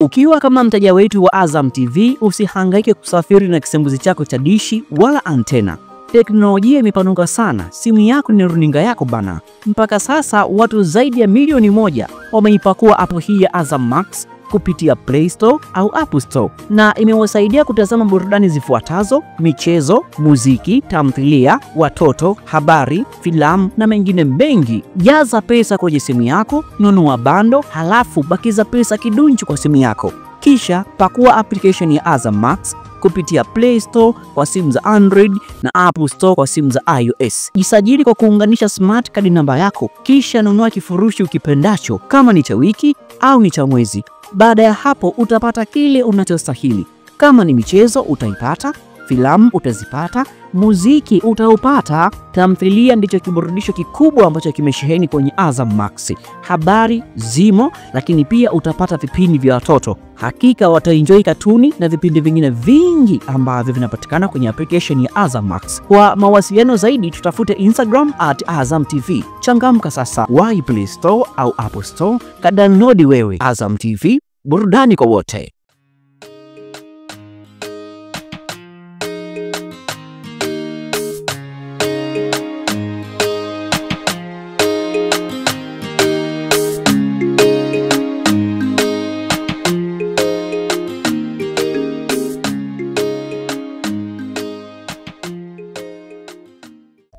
Ukiwa kama mteja wetu wa Azam TV, usihangaike kusafiri na kisembuzi chako cha dishi wala antena. Teknolojia imepanuka sana, simu yako ni runinga yako bana. Mpaka sasa watu zaidi ya milioni 1 wameipakua app hii ya Azam Max kupitia Play Store au App Store, na imewasaidia kutazama burudani zifuatazo: michezo, muziki, tamthilia, watoto, habari, filamu na mengine mengi. Jaza pesa kwenye simu yako, nunua bando, halafu bakiza pesa kidunchu kwa simu yako. Kisha pakua application ya Azam Max kupitia Play Store kwa simu za Android na App Store kwa simu za iOS. Jisajili kwa kuunganisha smart card namba yako, kisha nunua kifurushi ukipendacho, kama ni cha wiki au ni cha mwezi. Baada ya hapo utapata kile unachostahili. Kama ni michezo utaipata, filamu utazipata, muziki utaupata, tamthilia ndicho kiburudisho kikubwa ambacho kimesheheni kwenye Azam Max. Habari zimo, lakini pia utapata vipindi vya watoto. Hakika wataenjoy katuni na vipindi vingine vingi ambavyo vinapatikana kwenye application ya Azam Max. Kwa mawasiliano zaidi tutafute Instagram @AzamTV. Changamka sasa, wahi Play Store au App Store, kadownload wewe. Azam TV, burudani kwa wote.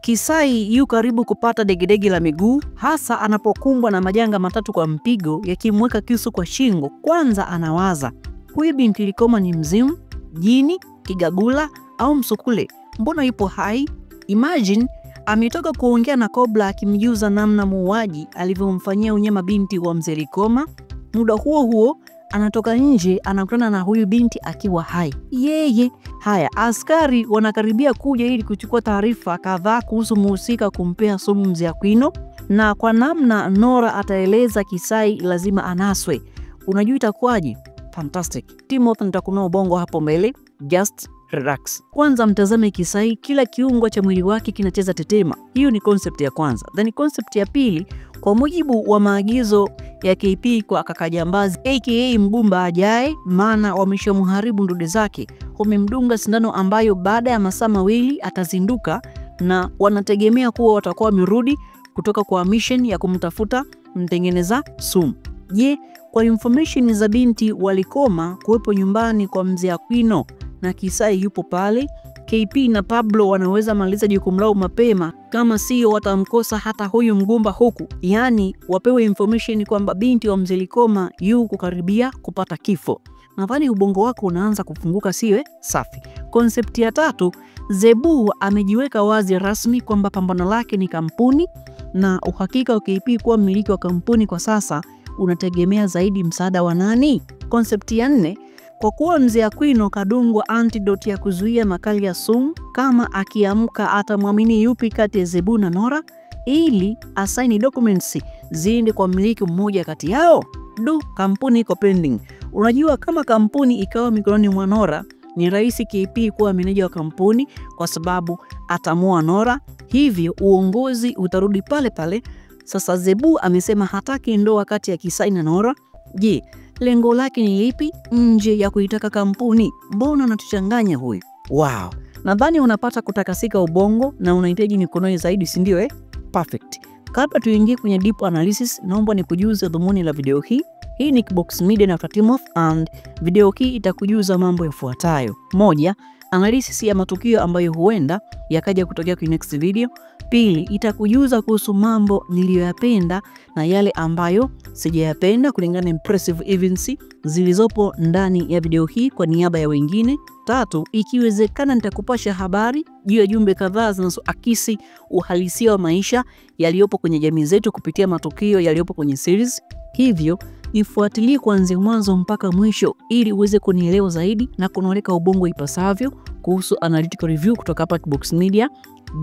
Kisai yu karibu kupata degedege la miguu, hasa anapokumbwa na majanga matatu kwa mpigo yakimweka kisu kwa shingo. Kwanza anawaza, huyu binti Likoma ni mzimu, jini, kigagula au msukule? Mbona yupo hai? Imagine ametoka kuongea na Kobla akimjuza namna muuaji alivyomfanyia unyama binti wa mzee Likoma. Muda huo huo anatoka nje, anakutana na huyu binti akiwa hai. Haya, askari wanakaribia kuja ili kuchukua taarifa kadhaa kuhusu mhusika kumpea sumu mzee Aquino, na kwa namna Nora ataeleza Kisai lazima anaswe. Unajua itakuwaje? Fantastic. Timothy nitakunua ubongo hapo mbele. Just relax. Kwanza mtazame Kisai, kila kiungo cha mwili wake kinacheza tetema. Hiyo ni concept ya kwanza. Then concept ya pili, kwa mujibu wa maagizo ya KP kwa Kakajambazi aka Mgumba ajaye, maana wameshamharibu ndude zake, wamemdunga sindano ambayo baada ya masaa mawili atazinduka, na wanategemea kuwa watakuwa wamerudi kutoka kwa mission ya kumtafuta mtengeneza sumu. Je, kwa information za binti walikoma kuwepo nyumbani kwa mzee Aquino na Kisai yupo pale, KP na Pablo wanaweza maliza jukumu lao mapema, kama sio watamkosa hata huyu Mgumba huku. Yani wapewe information kwamba binti wa mzee Likoma yu kukaribia kupata kifo. Nadhani ubongo wako unaanza kufunguka, siwe? Safi. Concept ya tatu, Zebu amejiweka wazi rasmi kwamba pambano lake ni kampuni, na uhakika wa KP kuwa mmiliki wa kampuni kwa sasa unategemea zaidi msaada wa nani? Concept ya 4, kwa kuwa mzee Aquino kadungwa antidote ya kuzuia makali ya sumu, kama akiamka atamwamini yupi kati ya Zebu na Nora ili asaini documents ziende kwa mmiliki mmoja kati yao? Kampuni iko pending. Unajua kama kampuni ikawa mikononi mwa Nora, ni rahisi KP kuwa meneja wa kampuni kwa sababu atamua Nora, hivyo uongozi utarudi pale pale. Sasa Zebu amesema hataki ndoa kati ya Kisai na Nora. Je, lengo lake ni lipi nje ya kuitaka kampuni? Mbona anatuchanganya huyu? Wow, nadhani unapata kutakasika ubongo na unahitaji mikononi zaidi, si ndio? Perfect. Kabla tuingie kwenye deep analysis, naomba nikujuze dhumuni la video hii. Hii ni Kibox Media na Timothy, and video hii itakujuza mambo yafuatayo. 1, analysis ya matukio ambayo huenda yakaja kutokea kwenye next video. 2, itakujuza kuhusu mambo niliyoyapenda na yale ambayo sijayapenda kulingana na impressive events zilizopo ndani ya video hii kwa niaba ya wengine. 3, ikiwezekana nitakupasha habari juu ya jumbe kadhaa zinazoakisi uhalisia wa maisha yaliyopo kwenye jamii zetu kupitia matukio yaliyopo kwenye series. Hivyo nifuatilie kuanzia mwanzo mpaka mwisho ili uweze kunielewa zaidi na kunoleka ubongo ipasavyo kuhusu analytical review kutoka hapa Kibox Media.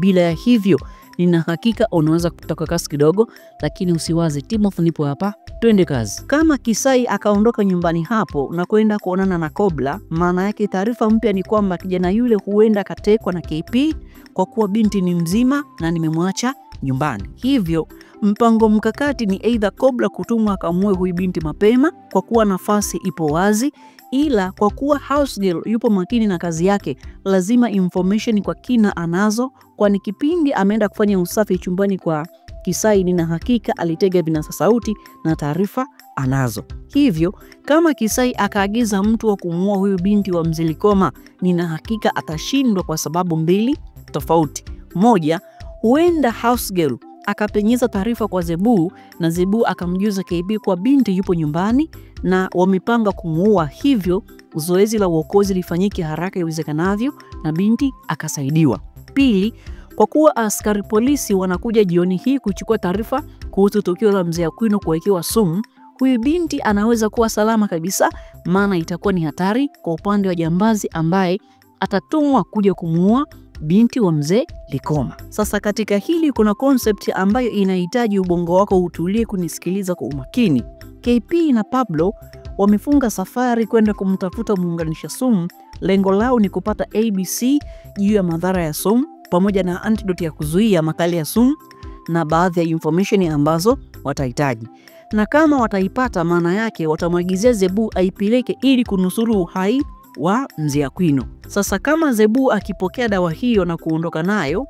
Bila ya hivyo, nina hakika unaweza kutoka kasi kidogo, lakini usiwaze, Timothy nipo hapa, twende kazi. Kama Kisai akaondoka nyumbani hapo na kwenda kuonana na Kobla, maana yake taarifa mpya ni kwamba kijana yule huenda katekwa na KP kwa kuwa binti ni mzima na nimemwacha nyumbani. Hivyo mpango mkakati ni either Cobra kutumwa akamue huyu binti mapema kwa kuwa nafasi ipo wazi, ila kwa kuwa house girl yupo makini na kazi yake, lazima information kwa kina anazo, kwani kipindi ameenda kufanya usafi chumbani kwa Kisai nina hakika alitega vinasa sauti na taarifa anazo. Hivyo kama Kisai akaagiza mtu wa kumuua huyu binti wa Mzee Likoma, nina hakika atashindwa kwa sababu mbili tofauti. Moja, huenda house girl akapenyeza taarifa kwa Zebu na Zebu akamjuza KB kwa binti yupo nyumbani na wamepanga kumuua, hivyo zoezi la uokozi lifanyike haraka iwezekanavyo na binti akasaidiwa. Pili, kwa kuwa askari polisi wanakuja jioni hii kuchukua taarifa kuhusu tukio la Mzee Aquino kuwekewa sumu, huyu binti anaweza kuwa salama kabisa, maana itakuwa ni hatari kwa upande wa jambazi ambaye atatumwa kuja kumuua binti wa Mzee Likoma. Sasa katika hili kuna concept ambayo inahitaji ubongo wako utulie kunisikiliza kwa umakini. KP na Pablo wamefunga safari kwenda kumtafuta muunganisha sumu. Lengo lao ni kupata ABC juu ya madhara ya sumu pamoja na antidote ya kuzuia makali ya sumu na baadhi ya information ambazo watahitaji. Na kama wataipata, maana yake watamwagizia Zebu aipeleke ili kunusuru uhai wa Mzee Aquino. Sasa kama Zebu akipokea dawa hiyo na kuondoka nayo,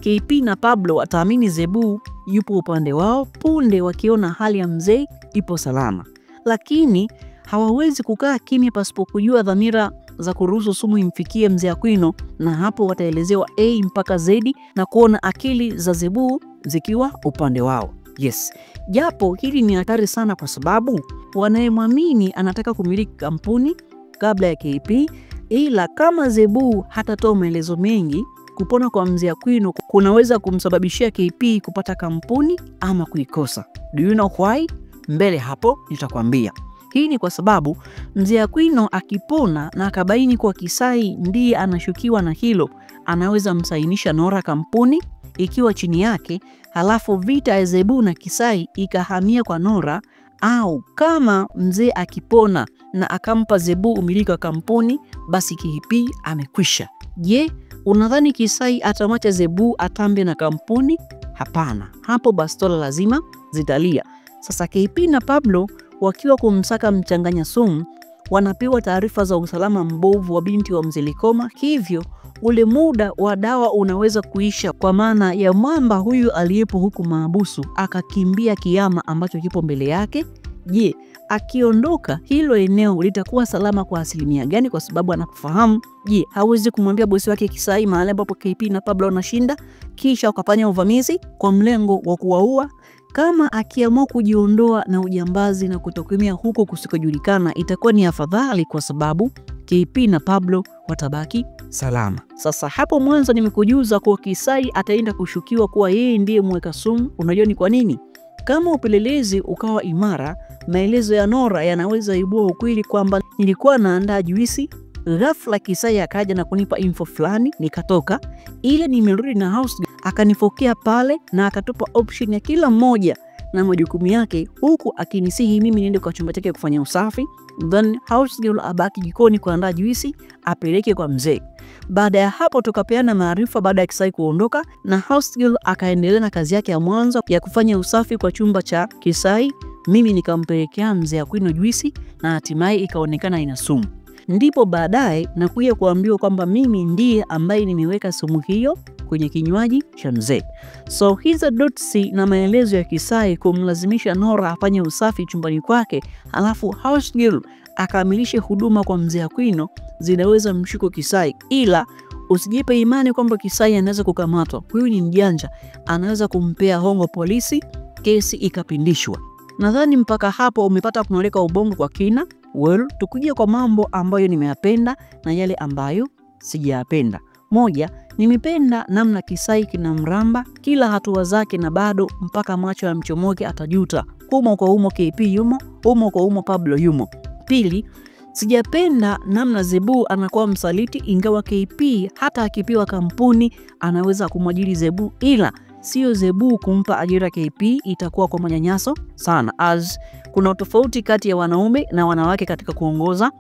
KP na Pablo wataamini Zebu yupo upande wao punde wakiona hali ya mzee ipo salama. Lakini hawawezi kukaa kimya pasipo kujua dhamira za kuruhusu sumu imfikie Mzee Aquino, na hapo wataelezewa A mpaka Z na kuona akili za Zebu zikiwa upande wao. Yes, japo hili ni hatari sana kwa sababu wanayemwamini anataka kumiliki kampuni kabla ya KP, ila kama Zebu hatatoa maelezo mengi, kupona kwa Mzee Aquino kunaweza kumsababishia KP kupata kampuni ama kuikosa. Do you know why? Mbele hapo nitakwambia. Hii ni kwa sababu Mzee Aquino akipona na akabaini kwa Kisai ndiye anashukiwa na hilo, anaweza msainisha Nora kampuni ikiwa chini yake, halafu vita ya Zebu na Kisai ikahamia kwa Nora, au kama mzee akipona na akampa Zebu umiliki wa kampuni, basi KP amekwisha. Je, unadhani Kisai atamwacha Zebu atambe na kampuni? Hapana, hapo bastola lazima zitalia. Sasa KP na Pablo wakiwa kumsaka mchanganya sumu, wanapewa taarifa za usalama mbovu wa binti wa Mzee Likoma, hivyo ule muda wa dawa unaweza kuisha, kwa maana ya mwamba huyu aliyepo huku maabusu akakimbia kiama ambacho kipo mbele yake. Je, akiondoka hilo eneo litakuwa salama kwa asilimia gani? Kwa sababu anakufahamu. Je, hawezi kumwambia bosi wake Kisai mahali ambapo KP na Pablo wanashinda kisha wakafanya uvamizi kwa mlengo wa kuwaua? Kama akiamua kujiondoa na ujambazi na kutokomea huko kusikojulikana, itakuwa ni afadhali kwa sababu KP na Pablo watabaki salama. Sasa hapo mwanzo nimekujuza kwa Kisai ataenda kushukiwa kuwa yeye ndiye mweka sumu. Unajua ni kwa nini? Kama upelelezi ukawa imara, maelezo ya Nora yanaweza ibua ukweli kwamba nilikuwa naandaa juisi, ghafla Kisai akaja na kunipa info fulani, nikatoka, ile nimerudi na house akanifokea pale na akatupa option ya kila mmoja na majukumu yake, huku akinisihi mimi niende kwa chumba chake kufanya usafi, then house girl abaki jikoni kuandaa juisi apeleke kwa mzee. Baada ya hapo tukapeana maarifa baada ya Kisai kuondoka, na house girl akaendelea na kazi yake ya mwanzo ya kufanya usafi kwa chumba cha Kisai. Mimi nikampelekea Mzee Aquino juisi na hatimaye ikaonekana ina sumu. Ndipo baadaye nakuja kuambiwa kwamba mimi ndiye ambaye nimeweka sumu hiyo kwenye kinywaji cha mzee. So hizo dotsi na maelezo ya Kisai kumlazimisha Nora afanye usafi chumbani kwake, alafu house girl akamilishe huduma kwa Mzee Aquino zinaweza mshuko Kisai, ila usijipe imani kwamba Kisai anaweza kukamatwa. Huyu ni mjanja, anaweza kumpea hongo polisi, kesi ikapindishwa. Nadhani mpaka hapo umepata kunoleka ubongo kwa kina. Well, tukuje kwa mambo ambayo nimeyapenda na yale ambayo sijayapenda. Moja, nimependa namna Kisai kina mramba kila hatua zake na bado mpaka macho ya mchomoke atajuta. Humo kwa humo KP yumo, humo kwa humo Pablo yumo. Pili, sijapenda namna Zebu anakuwa msaliti, ingawa KP hata akipewa kampuni anaweza kumwajiri Zebu, ila sio Zebu kumpa ajira KP, itakuwa kwa manyanyaso sana, as kuna tofauti kati ya wanaume na wanawake katika kuongoza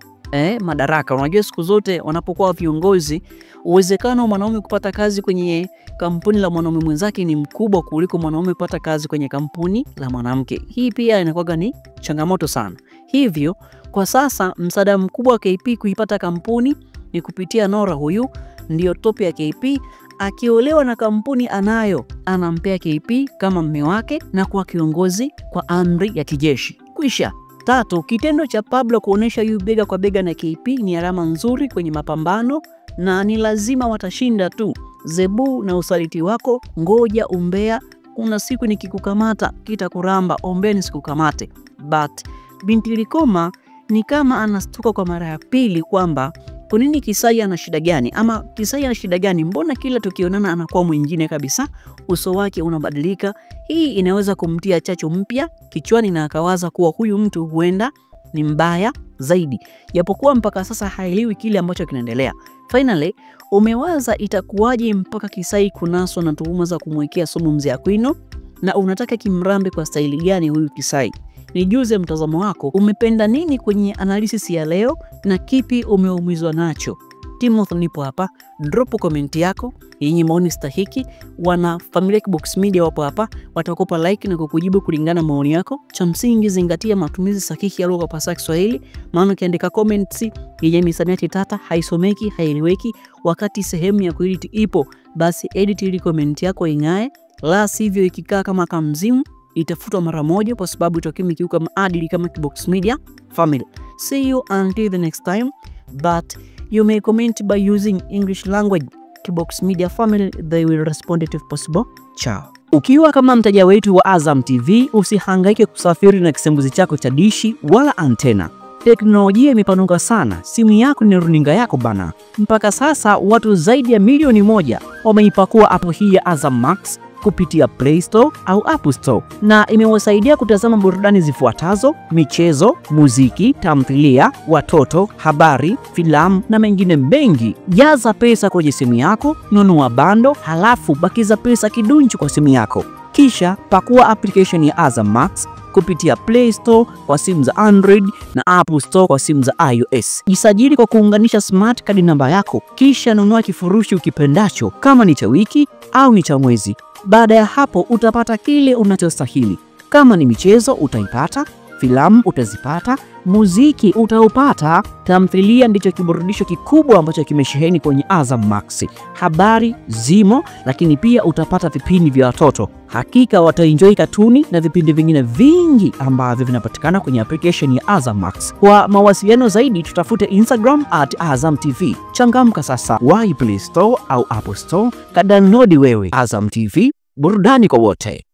madaraka. Unajua siku zote wanapokuwa viongozi, uwezekano wa mwanaume kupata kazi kwenye kampuni la mwanaume mwenzake ni mkubwa kuliko mwanaume kupata kazi kwenye kampuni la mwanamke. Hii pia inakuwa ni changamoto sana. Hivyo kwa sasa msaada mkubwa wa KP kuipata kampuni ni kupitia Nora. Huyu ndio top ya KP. Akiolewa na kampuni anampea KP kama mume wake na kuwa kiongozi kwa amri ya kijeshi. Kwisha. 3, kitendo cha Pablo kuonesha yu bega kwa bega na KP ni alama nzuri kwenye mapambano na ni lazima watashinda tu. Zebu na usaliti wako, ngoja umbea, kuna siku nikikukamata kitakuramba, ombea nisikukamate. But binti Likoma ni kama anastuka kwa mara ya pili kwamba kwa nini Kisai ana shida gani, ama Kisai ana shida gani, mbona kila tukionana anakuwa mwingine kabisa, uso wake unabadilika. Hii inaweza kumtia chachu mpya kichwani na akawaza kuwa huyu mtu huenda ni mbaya zaidi, japokuwa mpaka sasa haelewi kile ambacho kinaendelea. Finally, umewaza itakuwaje mpaka Kisai kunaswa na tuhuma za kumwekea sumu Mzee Aquino, na unataka kimrambe kwa staili gani huyu Kisai? Nijuze mtazamo wako, umependa nini kwenye analysis ya leo na kipi umeumizwa nacho? Timothy nipo hapa, drop comment yako yenye maoni stahiki. Wana familia Kibox Media wapo hapa, watakupa like na kukujibu kulingana maoni yako. Cha msingi zingatia matumizi sahihi ya lugha kwa Kiswahili, maana ukiandika comments yenye misamiati tata haisomeki, haieleweki. Wakati sehemu ya kuedit ipo, basi edit ili comment yako ing'ae, la sivyo ikikaa kama kamzimu itafutwa mara moja kwa sababu itakuwa imekiuka maadili kama Kibox Media family. See you until the next time, but you may comment by using English language. Kibox Media family, they will respond if possible. Ciao. Ukiwa kama mteja wetu wa Azam TV, usihangaike kusafiri na kisembuzi chako cha dishi wala antena. Teknolojia imepanuka sana, simu yako ni runinga yako bana. Mpaka sasa watu zaidi ya milioni 1 wameipakua app hii ya Azam Max kupitia Play Store au App Store, na imewasaidia kutazama burudani zifuatazo: michezo, muziki, tamthilia, watoto, habari, filamu na mengine mengi. Jaza pesa kwenye simu yako, nunua bando, halafu bakiza pesa kidunchu kwa simu yako. Kisha pakua application ya Azam Max kupitia Play Store kwa simu za Android na App Store kwa simu za iOS. Jisajili kwa kuunganisha smart card namba yako, kisha nunua kifurushi ukipendacho, kama ni cha wiki au ni cha mwezi. Baada ya hapo utapata kile unachostahili. Kama ni michezo utaipata, filamu utazipata, muziki utaupata, tamthilia ndicho kiburudisho kikubwa ambacho kimesheheni kwenye Azam Max. Habari zimo, lakini pia utapata vipindi vya watoto. Hakika wataenjoy katuni na vipindi vingine vingi ambavyo vinapatikana kwenye application ya Azam Max. Kwa mawasiliano zaidi tutafute Instagram @AzamTV. Changamka sasa, wahi Play Store au App Store, kadownload wewe. Azam TV, burudani kwa wote.